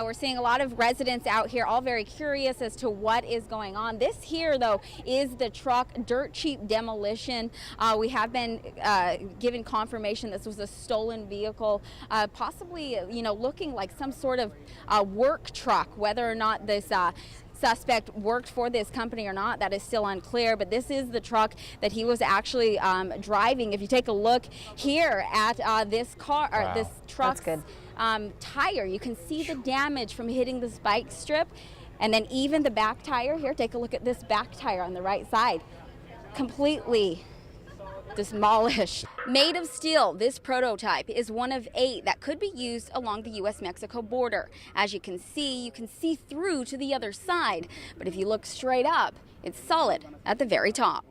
We're seeing a lot of residents out here, all very curious as to what is going on. This here, though, is the truck, dirt cheap demolition. We have been given confirmation this was a stolen vehicle, possibly, looking like some sort of work truck. Whether or not this suspect worked for this company or not, that is still unclear, but this is the truck that he was actually driving. If you take a look here at this car, or this truck's tire, you can see the damage from hitting the spike strip, and then even the back tire here, take a look at this back tire on the right side, completely demolished. Made of steel, this prototype is one of 8 that could be used along the U.S.-Mexico border. As you can see through to the other side, but if you look straight up, it's solid at the very top.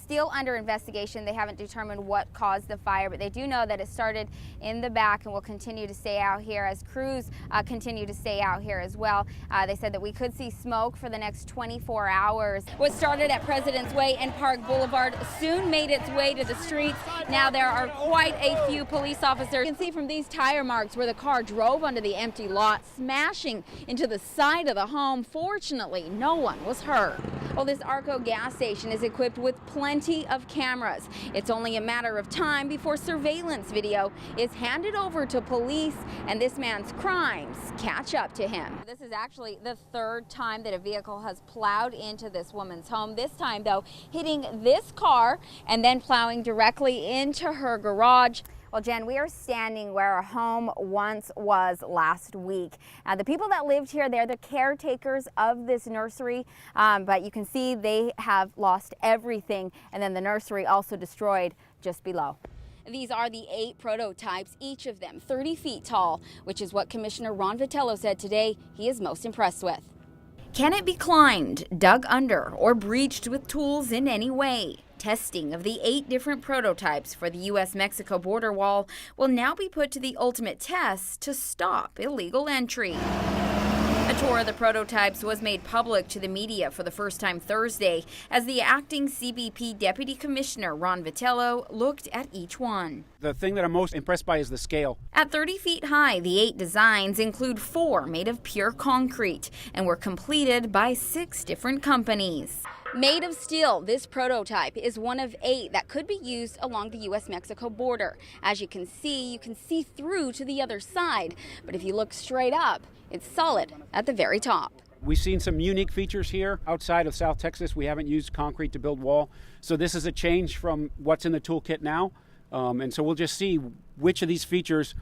Still under investigation. They haven't determined what caused the fire, but they do know that it started in the back and will continue to stay out here as crews continue to stay out here as well. They said that we could see smoke for the next 24 hours. What started at President's Way and Park Boulevard soon made its way to the streets. Now there are quite a few police officers. You can see from these tire marks where the car drove onto the empty lot, smashing into the side of the home. Fortunately, no one was hurt. Well, this Arco gas station is equipped with plenty of cameras. It's only a matter of time before surveillance video is handed over to police and this man's crimes catch up to him. This is actually the 3rd time that a vehicle has plowed into this woman's home. This time, though, hitting this car and then plowing directly into her garage. Well, Jen, we are standing where a home once was last week. The people that lived here, they're the caretakers of this nursery, but you can see they have lost everything, and then the nursery also destroyed just below. These are the 8 prototypes, each of them 30 feet tall, which is what Commissioner Ron Vitello said today he is most impressed with. Can it be climbed, dug under, or breached with tools in any way? Testing of the 8 different prototypes for the U.S.-Mexico border wall will now be put to the ultimate test to stop illegal entry. A tour of the prototypes was made public to the media for the first time Thursday as the acting CBP Deputy Commissioner Ron Vitello looked at each one. The thing that I'm most impressed by is the scale. At 30 feet high, the 8 designs include 4 made of pure concrete and were completed by 6 different companies. Made of steel, this prototype is one of 8 that could be used along the U.S.-Mexico border. As you can see through to the other side, but if you look straight up, it's solid at the very top. We've seen some unique features here. Outside of South Texas, we haven't used concrete to build wall. So this is a change from what's in the toolkit now. And so we'll just see which of these features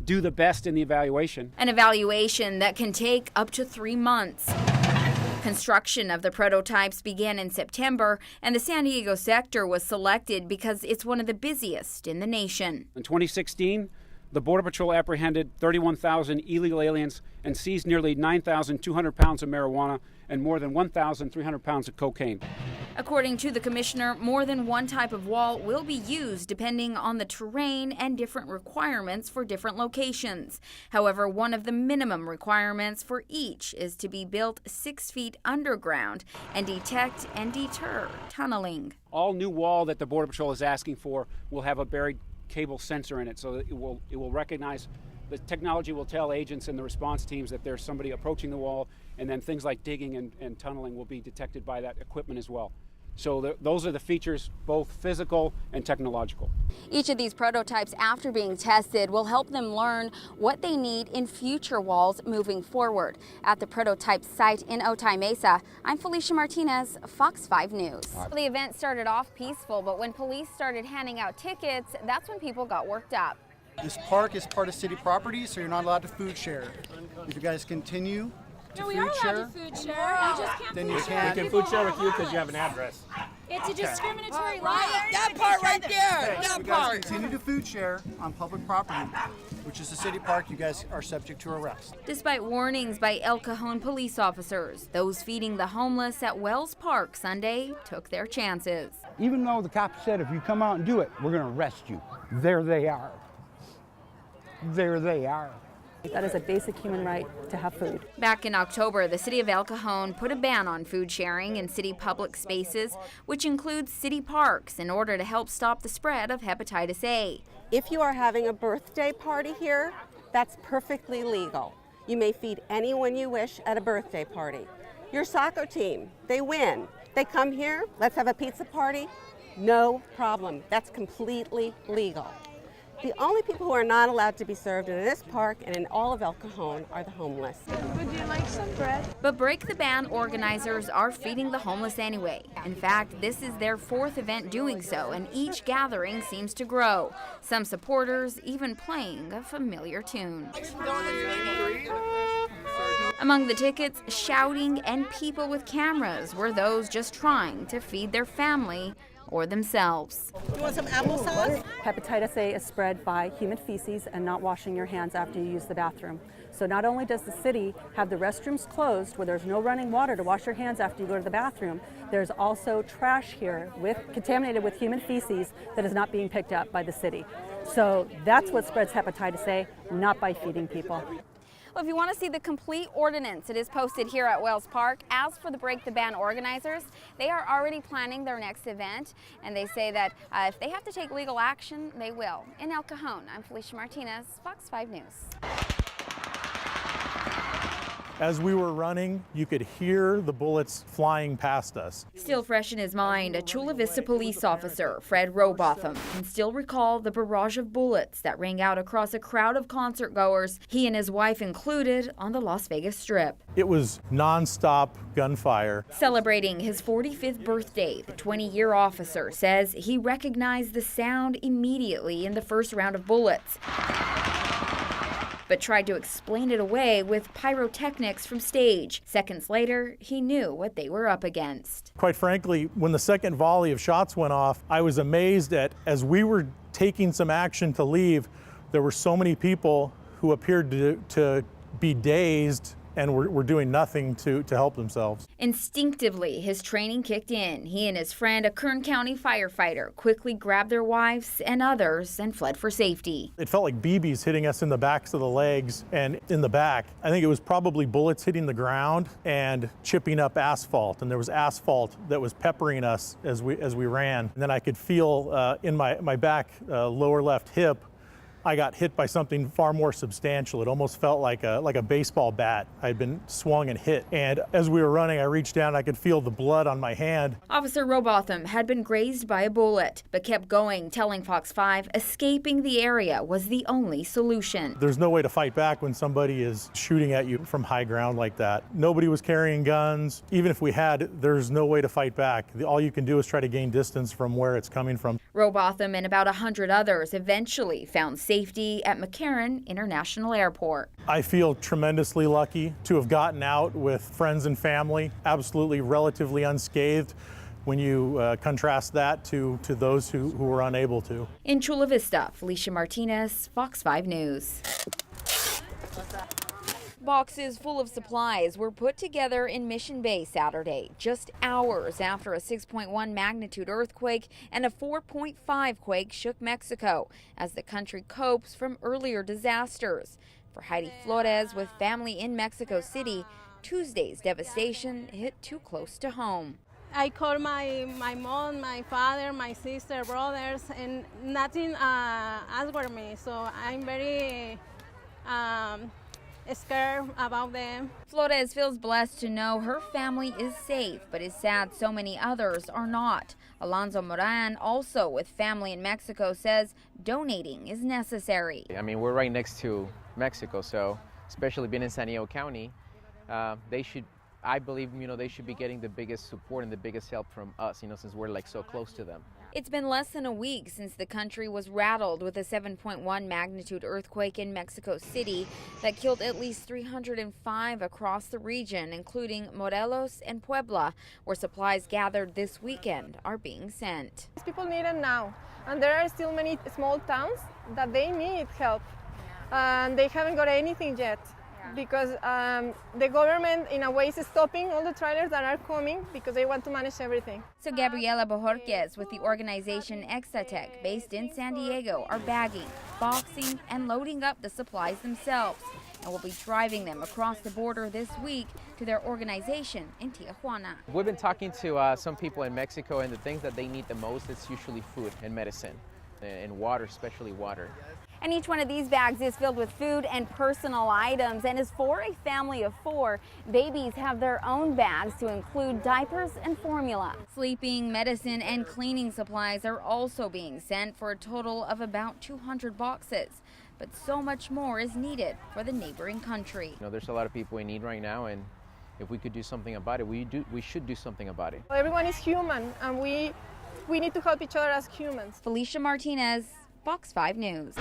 do the best in the evaluation. An evaluation that can take up to 3 months. Construction of the prototypes began in September, and the San Diego sector was selected because it's one of the busiest in the nation. In 2016, the Border Patrol apprehended 31,000 illegal aliens and seized nearly 9,200 pounds of marijuana and more than 1,300 pounds of cocaine. According to the commissioner, more than one type of wall will be used depending on the terrain and different requirements for different locations. However, one of the minimum requirements for each is to be built 6 feet underground and detect and deter tunneling. All new wall that the Border Patrol is asking for will have a buried cable sensor in it, so that it will recognize. The technology will tell agents and the response teams that there's somebody approaching the wall, and then things like digging and tunneling will be detected by that equipment as well. So those are the features, both physical and technological. Each of these prototypes, after being tested, will help them learn what they need in future walls moving forward. At the prototype site in Otay Mesa, I'm Felicia Martinez, Fox 5 News. The event started off peaceful, but when police started handing out tickets, that's when people got worked up. This park is part of city property, so you're not allowed to food share. If you guys continue to No, we food are allowed share, to food share. We just can't then food you share. can't. We can food share with you because you have an address. It's a discriminatory law. That part right there. You That guys part. continue to food share on public property, which is a city park. You guys are subject to arrest. Despite warnings by El Cajon police officers, those feeding the homeless at Wells Park Sunday took their chances. Even though the cops said if you come out and do it, we're going to arrest you. There they are. There they are. That is a basic human right to have food. Back in October, the city of El Cajon put a ban on food sharing in city public spaces, which includes city parks, in order to help stop the spread of hepatitis A. If you are having a birthday party here, that's perfectly legal. You may feed anyone you wish at a birthday party. Your soccer team, they win. They come here, let's have a pizza party. No problem. That's completely legal. The only people who are not allowed to be served in this park and in all of El Cajon are the homeless. Would you like some bread? But Break the Ban organizers are feeding the homeless anyway. In fact, this is their 4th event doing so, and each gathering seems to grow. Some supporters even playing a familiar tune. Among the tickets, shouting and people with cameras were those just trying to feed their family or themselves. You want some applesauce? Hepatitis A is spread by human feces and not washing your hands after you use the bathroom. So not only does the city have the restrooms closed where there's no running water to wash your hands after you go to the bathroom, there's also trash here contaminated with human feces that is not being picked up by the city. So that's what spreads hepatitis A, not by feeding people. Well, if you want to see the complete ordinance, it is posted here at Wells Park. As for the Break the Ban organizers, they are already planning their next event, and they say that if they have to take legal action, they will. In El Cajon, I'm Felicia Martinez, Fox 5 News. As we were running, you could hear the bullets flying past us. Still fresh in his mind, a Chula Vista police officer, Fred Robotham, can still recall the barrage of bullets that rang out across a crowd of concert goers, he and his wife included, on the Las Vegas Strip. It was nonstop gunfire. Celebrating his 45th birthday, the 20-year officer says he recognized the sound immediately in the first round of bullets, but tried to explain it away with pyrotechnics from stage. Seconds later, he knew what they were up against. Quite frankly, when the second volley of shots went off, I was amazed at, as we were taking some action to leave, there were so many people who appeared to be dazed and were doing nothing to help themselves. Instinctively, his training kicked in. He and his friend, a Kern County firefighter, quickly grabbed their wives and others and fled for safety. It felt like BBs hitting us in the backs of the legs and in the back. I think it was probably bullets hitting the ground and chipping up asphalt, and there was asphalt that was peppering us as we ran. And then I could feel in my back lower left hip, I got hit by something far more substantial. It almost felt like a baseball bat. I'd been swung and hit. And as we were running, I reached down, I could feel the blood on my hand. Officer Robotham had been grazed by a bullet, but kept going, telling Fox 5 escaping the area was the only solution. There's no way to fight back when somebody is shooting at you from high ground like that. Nobody was carrying guns. Even if we had, there's no way to fight back. All you can do is try to gain distance from where it's coming from. Robotham and about 100 others eventually found safety at McCarran International Airport. I feel tremendously lucky to have gotten out with friends and family, absolutely relatively unscathed, when you contrast that to those who were unable to. In Chula Vista, Felicia Martinez, Fox 5 News. Boxes full of supplies were put together in Mission Bay Saturday, just hours after a 6.1 magnitude earthquake and a 4.5 quake shook Mexico as the country copes from earlier disasters. For Heidi Flores, with family in Mexico City, Tuesday's devastation hit too close to home. I called my mom, my father, my sister, brothers, and nothing answered me, so I'm very scared about them. Flores feels blessed to know her family is safe, but is sad so many others are not. Alonso Moran, also with family in Mexico, says donating is necessary. I mean, we're right next to Mexico, so especially being in San Diego County, I believe, they should be getting the biggest support and the biggest help from us, since we're like so close to them. It's been less than a week since the country was rattled with a 7.1 magnitude earthquake in Mexico City that killed at least 305 across the region, including Morelos and Puebla, where supplies gathered this weekend are being sent. People need it now, and there are still many small towns that they need help, and they haven't got anything yet. Because the government, in a way, is stopping all the trailers that are coming because they want to manage everything. So Gabriela Bojorquez with the organization Exatec, based in San Diego, are bagging, boxing, and loading up the supplies themselves, and will be driving them across the border this week to their organization in Tijuana. We've been talking to some people in Mexico, and the things that they need the most is usually food and medicine, and water, especially water. And each one of these bags is filled with food and personal items and is for a family of 4. Babies have their own bags to include diapers and formula. Sleeping, medicine, and cleaning supplies are also being sent for a total of about 200 boxes. But so much more is needed for the neighboring country. There's a lot of people in need right now, and if we could do something about it, we should do something about it. Everyone is human, and we need to help each other as humans. Felicia Martinez, Fox 5 News.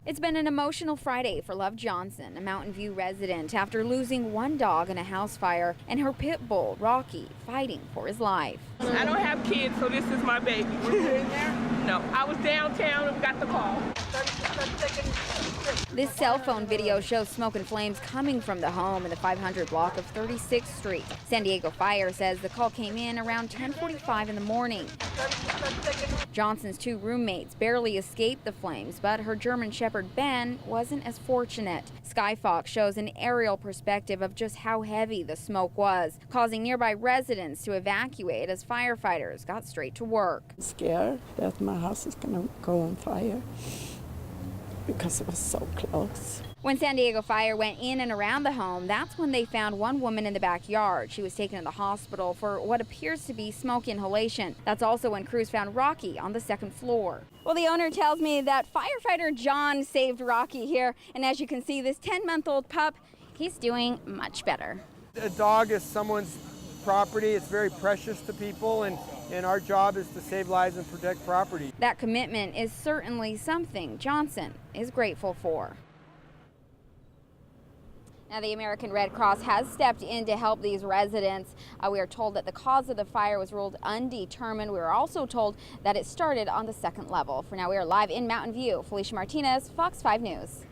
It's been an emotional Friday for Love Johnson, a Mountain View resident, after losing one dog in a house fire and her pit bull, Rocky, fighting for his life. I don't have kids, so this is my baby. No, I was downtown and got the call. This cell phone video shows smoke and flames coming from the home in the 500 block of 36th Street. San Diego Fire says the call came in around 10:45 in the morning. Johnson's 2 roommates barely escaped the flames, but her German Shepherd Ben wasn't as fortunate. Skyfox shows an aerial perspective of just how heavy the smoke was, causing nearby residents to evacuate as firefighters got straight to work. I'm scared that my house is going to go on fire because it was so close. When San Diego Fire went in and around the home, that's when they found one woman in the backyard. She was taken to the hospital for what appears to be smoke inhalation. That's also when crews found Rocky on the 2nd floor. Well, the owner tells me that firefighter John saved Rocky here, and as you can see, this 10-month-old pup, he's doing much better. A dog is someone's property. It's very precious to people, and our job is to save lives and protect property. That commitment is certainly something Johnson is grateful for. Now, the American Red Cross has stepped in to help these residents. We are told that the cause of the fire was ruled undetermined. We were also told that it started on the 2nd level. For now, we are live in Mountain View. Felicia Martinez, Fox 5 News.